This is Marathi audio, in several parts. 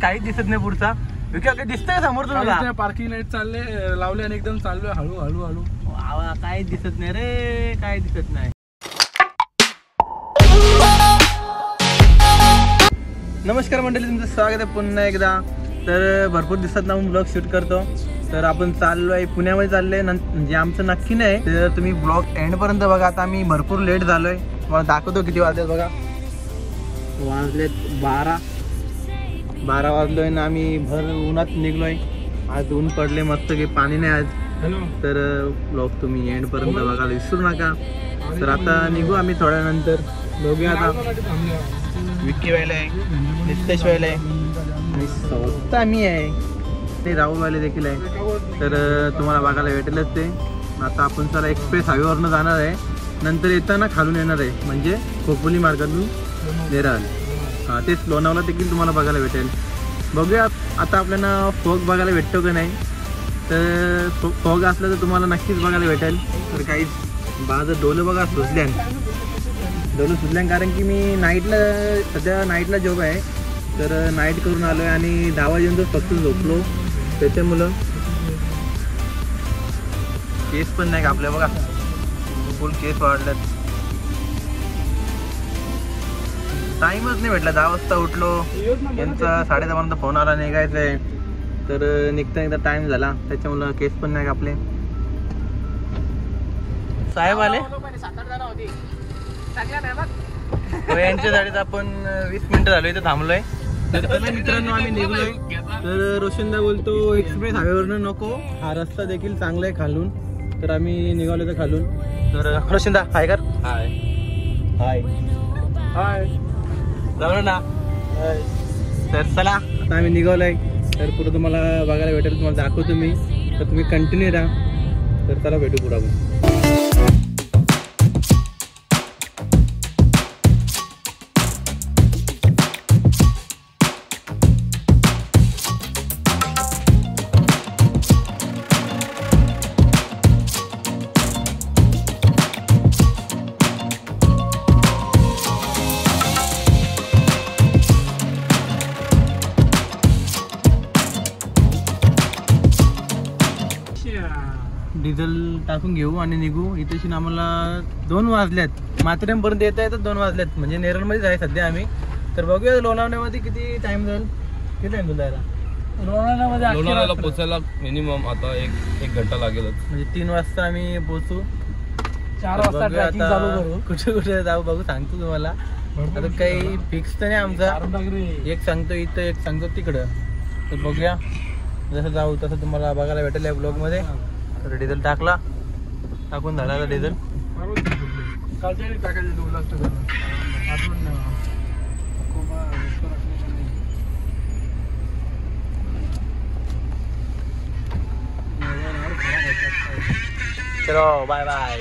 काहीच दिसत नाही पुढचा. काही दिसतंय समोर तुला? पार्किंग लाईट चालले लावले आणि एकदम चाललोय हळू हळू हळू. काहीच दिसत नाही रे, काय दिसत नाही. नमस्कार मंडळी, तुमचं स्वागत आहे पुन्हा एकदा. तर भरपूर दिवसात ना ब्लॉग शूट करतो. तर आपण चाललोय पुण्यामध्ये चाललोय, म्हणजे आमचं नक्की नाही. तर तुम्ही ब्लॉग एंड पर्यंत बघा. आता आम्ही भरपूर लेट झालोय, मला दाखवतो किती वाजलेत बघा. वाजलेत 12 वाजलोय ना. आम्ही भर उन्हात निघलोय. आज ऊन पडले मस्त, की पाणी नाही आज. तर ब्लॉग तुम्ही एंड पर्यंत बघायला विसरू नका. तर आता निघू आम्ही थोड्या नंतर. बघूया आता. विक्की व्हायला आहे, नितेश व्हायला आहे आणि स्वतः मी आहे, ते राहुल व्हायला देखील आहे. तर तुम्हाला बघायला भेटेलच ते. आता आपण चला एक्सप्रेस हायवेवरनं जाणार आहे. नंतर येताना खालून येणार आहे, म्हणजे खोपोली मार्गातून नेराल. हां, तेच लोणावळा देखील तुम्हाला बघायला भेटेल. बघूया आता आपल्याला फॉग बघायला भेटतो का नाही. तर फॉग असलं तर तुम्हाला नक्कीच बघायला भेटेल. तर काहीच माझं डोलं बघा सुचल्यान, कारण की मी नाईटला सध्या नाईटला जॉब आहे. तर नाईट करून आलो आहे आणि 10 वाजेपर्यंत फक्त झोपलो. त्याच्यामुळं केस पण नाही का आपल्या बघा, फुल केस वाढल्यात. टाईमच नाही भेटला. 10 वाजता उठलो, यांचा 10:30 पर्यंत फोन आला निघायचं आहे. तर निघता एकदा टाइम झाला, त्याच्यामुळं केस पण नाही आपले. साहेब आले यांच्यासाठी. आपण 20 मिनिटं झालो इथं थांबलोय. तर चला मित्रांनो, आम्ही निघलोय. तर रोशनदा बोलतो एक्सप्रेस हायवेवरनं नको, हा रस्ता देखील चांगला आहे खालून. तर आम्ही निघालो तर खालून. तर रोशनदा हाय कर. हाय हाय हाय जाऊ ना. तर चला आता आम्ही निघालोय. तर पुढे तुम्हाला बघायला भेटेल, तुम्हाला दाखवतो मी. तर तुम्ही कंटिन्यू राहा. तर चला भेटू पुढे आपण. डिझेल टाकून घेऊ आणि निघू. इथेशी आम्हाला 2 वाजल्यात. माथेरानपर्यंत येता येतात 2 वाजल्यात, म्हणजे नेरळमध्येच आहे सध्या आम्ही. तर बघूया लोणावळ्यामध्ये किती टाइम जाईल. किती टाइम जायला लोणावळ्याला पोहोचायला मिनिमम आता एक घंटा लागेल. म्हणजे 3 वाजता आम्ही पोहोचू. 4 वाजता ट्रॅकिंग चालू करू. कुठे कुठे जाऊ बघू, सांगतो तुम्हाला. आता काही फिक्स तर नाही आमचा. एक सांगतो इथं, एक सांगतो तिकडं. तर बघूया, जसं जाऊ तसं तुम्हाला बघायला भेटेल या ब्लॉग मध्ये. तर डिझेल टाकून झाला आता डिझेल. चलो बाय बाय.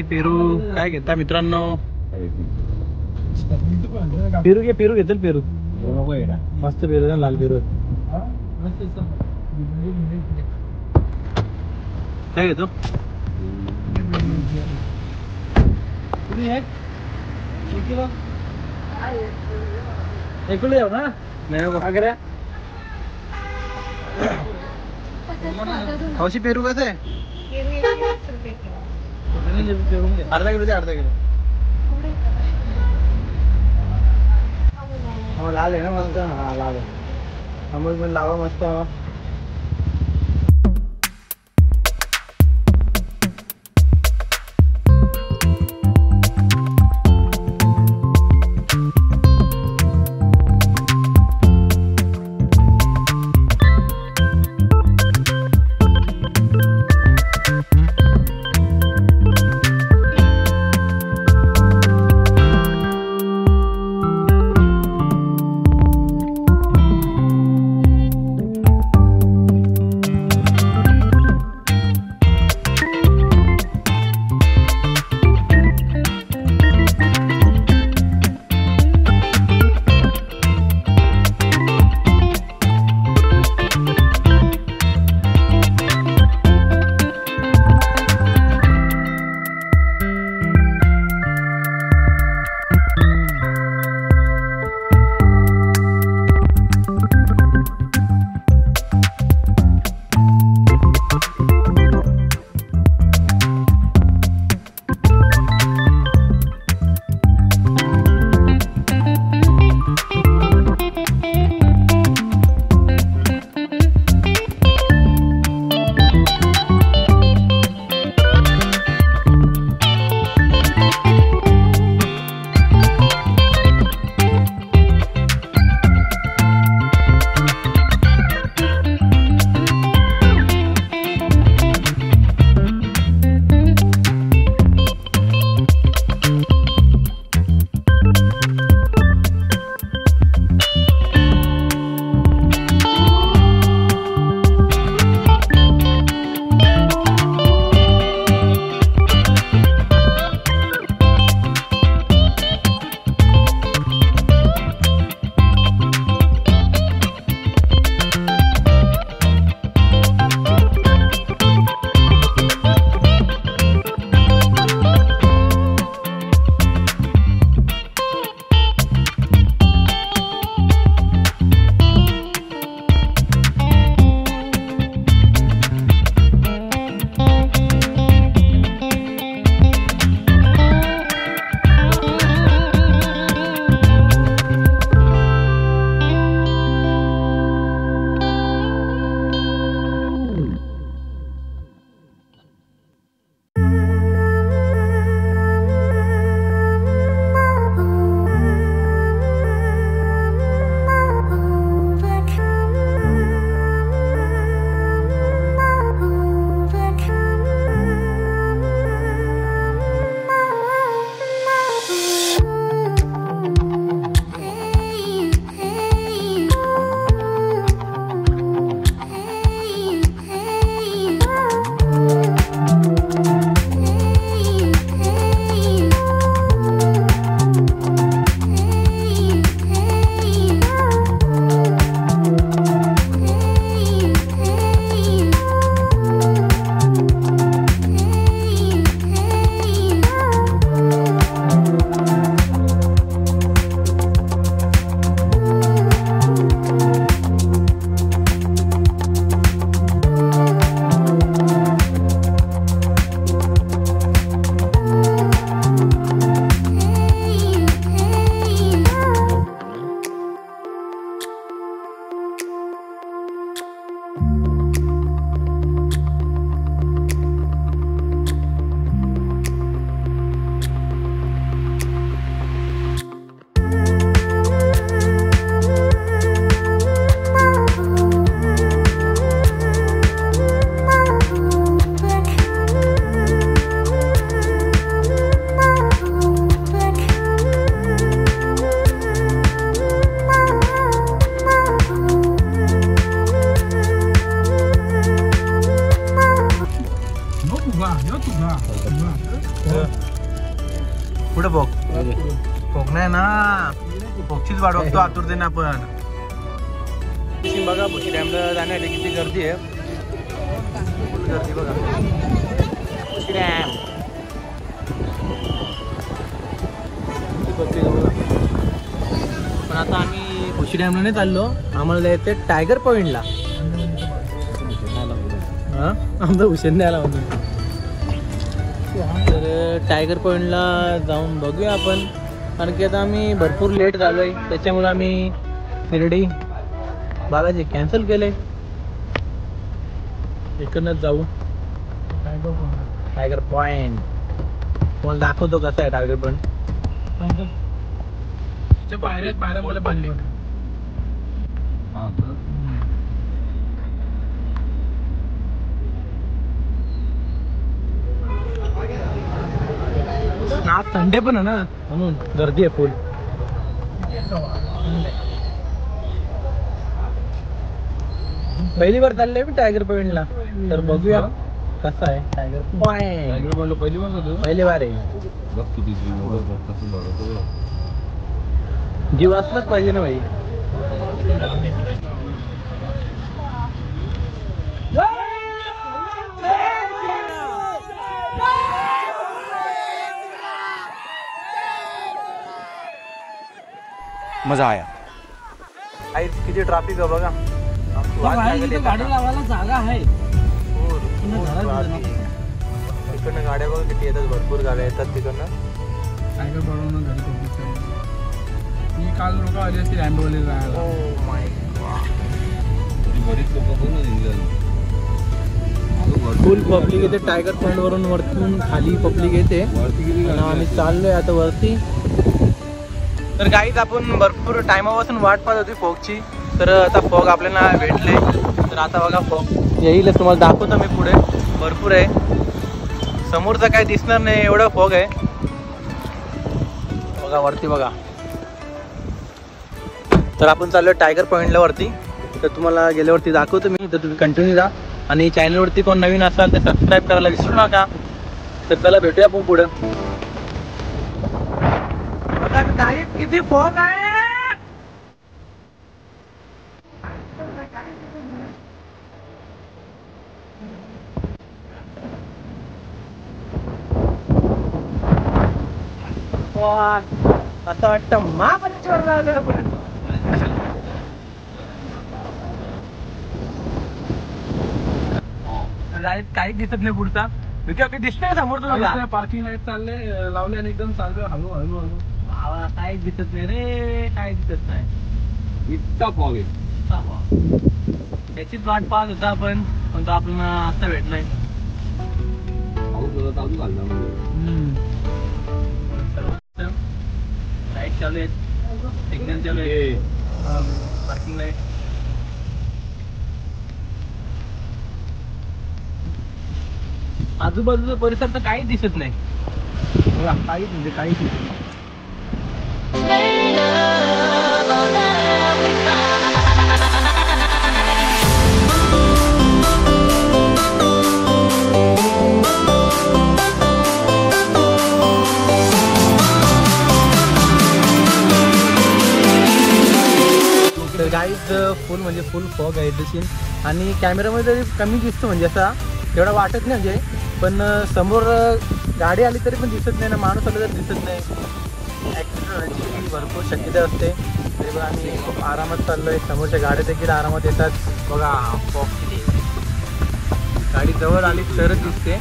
पेरू काय घेता मित्रांनो? पेरू घेतील. पेरू मस्त पेरू, लाल पेरू. काय घेतो? एकले येऊ ना नाही वगैरे हौशी पेरू कसं आहे अर्धा किलो ते अर्धा किलो लाल आहे ना मस्त हा लाल आहे अमूल पण लावा मस्त पुढे भोग भोग नाही ना भोगचीच वाट बघतो आतुरतेने आपण. बघा भोशी डॅमला जाण्यासाठी किती गर्दी आहे. गर्दी बघा भोशी डॅम. पब्लिक आहे बघा. पण आता आम्ही खुशी डॅमला नाही चाललो, आम्हाला जायचं टायगर पॉईंटला. हां आमचा हुसेन द्यायला म्हणून. तर टायगर पॉईंटला जाऊन बघूया आपण, कारण की आता आम्ही भरपूर लेट झालो आहे, त्याच्यामुळे आम्ही शिर्डी बालाजी कॅन्सल केले. इकडनंच जाऊ टायगर पॉईंट. तुम्हाला दाखवतो कसं आहे टायगर पॉईंट. आज संडे पण आहे ना, म्हणून गर्दी आहे फुल. पहिली बार चालले मी टायगर पॉईंटला, तर बघूया कसं आहे टायगर पॉईंट. पहिली बार आहे. जीव वाचलाच पाहिजे ना भाई. मजा आया. किती ट्रॅफिक आहे बघा. गाडी लावायला जागा आहे. तिकडनं गाड्या बघा किती येतात, भरपूर गाड्या येतात तिकडनं. टायगर पॉईंटवरून घरी पोहोचतो. मी काल लोक आली असतील आंबोली जायला. बरीच लोक फुल पब्लिक येते टायगर पॉईंट वरून. वरतून खाली पब्लिक येते. आम्ही चाललोय आता वरती. तर गाईज आपण भरपूर टायमापासून वाट पाहत होती फॉगची, तर आता फॉग आपल्याला भेटले. तर आता बघा फॉग येईलच, तुम्हाला दाखवतो मी पुढे. भरपूर आहे, समोरचं काय दिसणार नाही एवढं फॉग आहे बघा वरती बघा. तर आपण चाललो टायगर पॉईंटला वरती, तर तुम्हाला गेल्यावरती दाखवतो मी. तर तुम्ही कंटिन्यू जा, आणि चॅनलवरती कोण नवीन असाल तर सबस्क्राईब करायला विसरू नका. तर चला भेटूया आपण पुढं. किती फॉग आहे. असं वाटतं काहीच दिसत नाही पुढचा. काही दिसतंय समोर. पार्किंग लाईट चालले लावले आणि एकदम चालू हळू हळू हळू. काहीच दिसत नाही रे, काहीच दिसत नाही. इतका फॉग आहे. त्याचीच वाट पाहत होता आपण, पण तो आपल्याला आता भेटलाय. चालू झाला लाईट चालू आहेत, सिग्नल चालू आहे, पार्किंग लाईट. आजूबाजूचा परिसर तर काहीच दिसत नाही. काहीच म्हणजे काहीच दिसत नाही. तर गाईज फुल म्हणजे फुल फॉग आहे दिसेल, आणि कॅमेरामध्ये कमी दिसतो, म्हणजे असा एवढा वाटत नाही म्हणजे. पण समोर गाडी आली तरी पण दिसत नाही ना, माणूस आला तर दिसत नाही. ॲक्सिडेंट होण्याची भरपूर शक्यता असते. तरी पण आम्ही खूप आरामात चाललोय. समोरच्या गाड्या देखील आरामात येतात बघा. फॉग किती, गाडी जवळ आली तरच दिसते.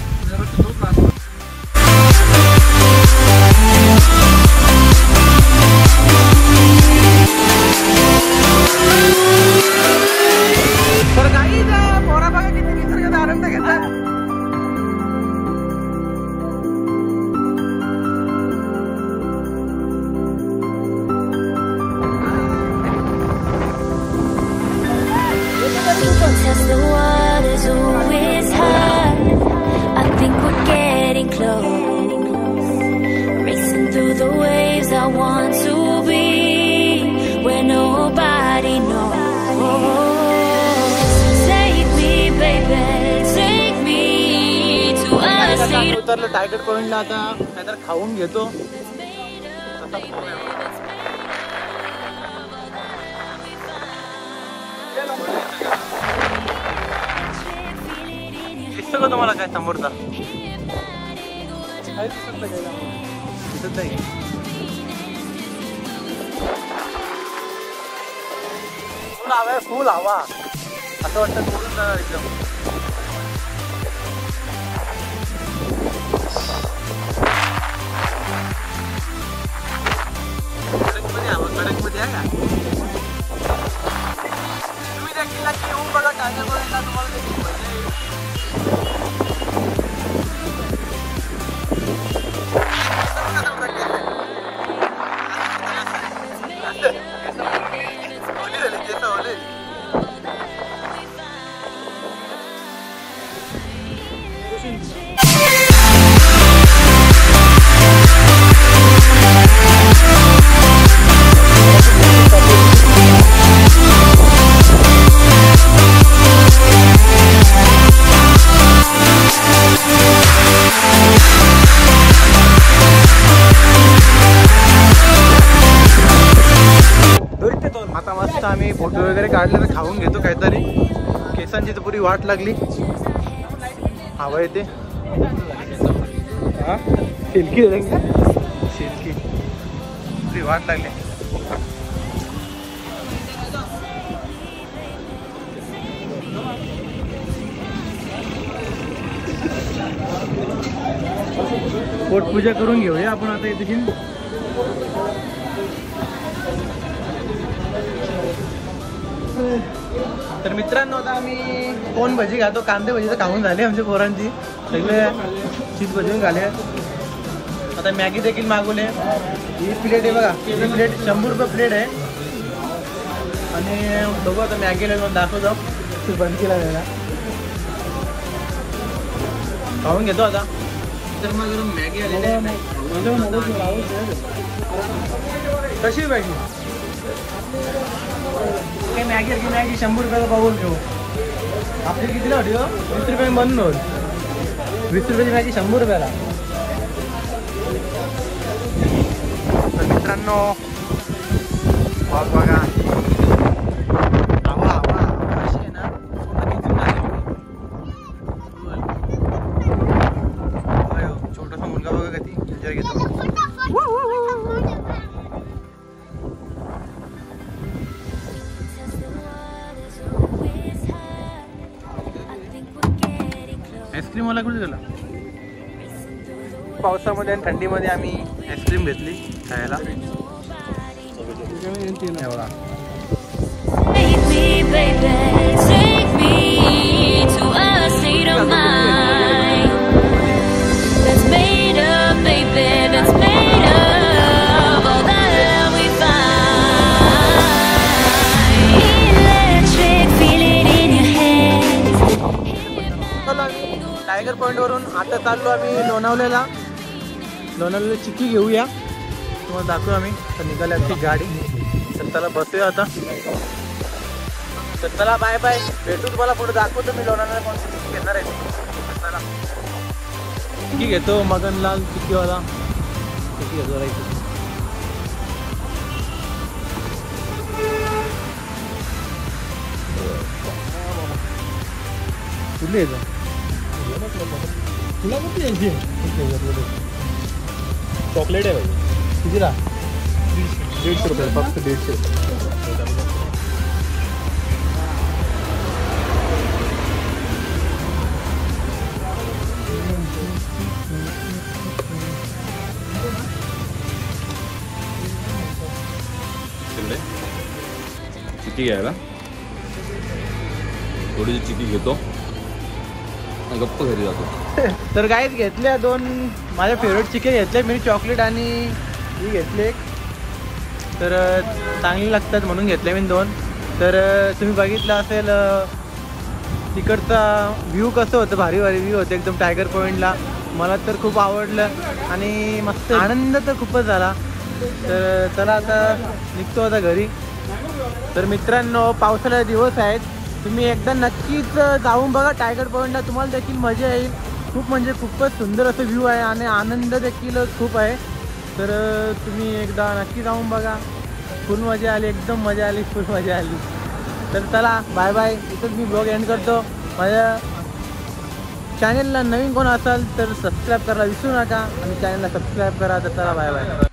तर गाईज पोरा बघा किती निसर्गाचा आनंद घेतात. Test the waters, oh it's high. I think we're getting close. Racing through the waves, I want to be where nobody knows. Take me, baby, take me to a sea. उतरलं टायगर पॉईंटला. आता काहीतरी खाऊन घेतो. दिसतं का तुम्हाला काय समोरचा? दिसत नाही. हवा आहे, फुल हवा. असं वाटतं बोलून जाणार एकदम. कडकमध्ये हवा, कडकमध्ये आहे का? तुम्ही देखील नक्की येऊन बघा टायगर पॉइंटला, तुम्हाला देखील मजा येईल. आता मस्त आम्ही फोटो वगैरे काढले, तर खाऊन घेतो काहीतरी. केसांची तर पुरी वाट लागली, हवा येते. हा शिल्की शिल्की पुरी वाट लागली. पोटपूजा करून घेऊया आपण आता इथे. तर मित्रांनो, आता आम्ही कोण भजी खातो, कांदे भजी तर खाऊन झाले आमच्या पोरांची, सगळे चीज भजी खाले. आता मॅगी देखील मागवले. ही प्लेट आहे बघा, ही प्लेट 100 रुपये प्लेट आहे. आणि बघू आता मॅगीला जाऊन दाखवतो, तू बंद केला गेला. खाऊन घेतो आता. तर मग मॅगी आलेली आहे. कशी मॅगी? काही मॅगी की मॅगी 100 रुपयाला पाहून घेऊ. आपली कितीला होती हो? 20 रुपये बंद होईल. 20 रुपयाची मॅगी 100 रुपयाला. तर मित्रांनो, बघा हवा हवा अशी आहे ना, छोटासा मुलगा बघा कधी एन्जॉय घेतो. आईस्क्रीम वाला कुठे गेला? पावसामध्ये आणि थंडीमध्ये आम्ही आईस्क्रीम घेतली खायला. एवढा टायगर पॉइंट वरून आता चाललो आम्ही लोणावळ्याला. लोणावळ्याला चिक्की घेऊया, तुम्हाला दाखवू आम्ही. तर निघाली आमची गाडी, तर त्याला बसूया आता. तर चला बाय बाय, भेटू तुम्हाला पुढे दाखवतो मी लोणावळ्याला कोणती चिक्की घेणार आहे. चला चिक्की घेतो, मगनलाल चिक्कीवाला चिक्की घेतो. राहायची कुठली येतं तुला कुठली यायची? चॉकलेट आहे भाई. कितीला? 150 रुपये फक्त. 150. चिक्की घ्यायला थोडीशी चिक्की घेतो, गप्प घरी जातो. तर गाईच घेतल्या 2 माझ्या फेवरेट चिक्की घेतल्या मी, चॉकलेट आणि ही घेतले. तर चांगली लागतात म्हणून घेतल्या मी 2. तर तुम्ही बघितलं असेल तिकडचा व्ह्यू कसं होतं, भारी भारी व्ह्यू होतं एकदम टायगर पॉईंटला. मला तर खूप आवडलं आणि मस्त आनंद तर खूपच झाला. तर चला आता निघतो आता घरी. तर मित्रांनो, पावसाळ्याचे दिवस आहेत, तुम्ही एकदा नक्कीच जाऊन बघा टायगर पॉईंटला, तुम्हाला देखील मजा येईल. खूप म्हणजे खूपच सुंदर असं व्ह्यू आहे आणि आनंद देखील खूप आहे. तर तुम्ही एकदा नक्की जाऊन बघा, फुल मजा आली, एकदम मजा आली, फुल मजा आली. तर चला बाय बाय, इथंच मी ब्लॉग एंड करतो. माझ्या चॅनलला नवीन कोण असाल तर सबस्क्राईब करायला विसरू नका आणि चॅनलला सबस्क्राईब करा. तर चला बाय बाय.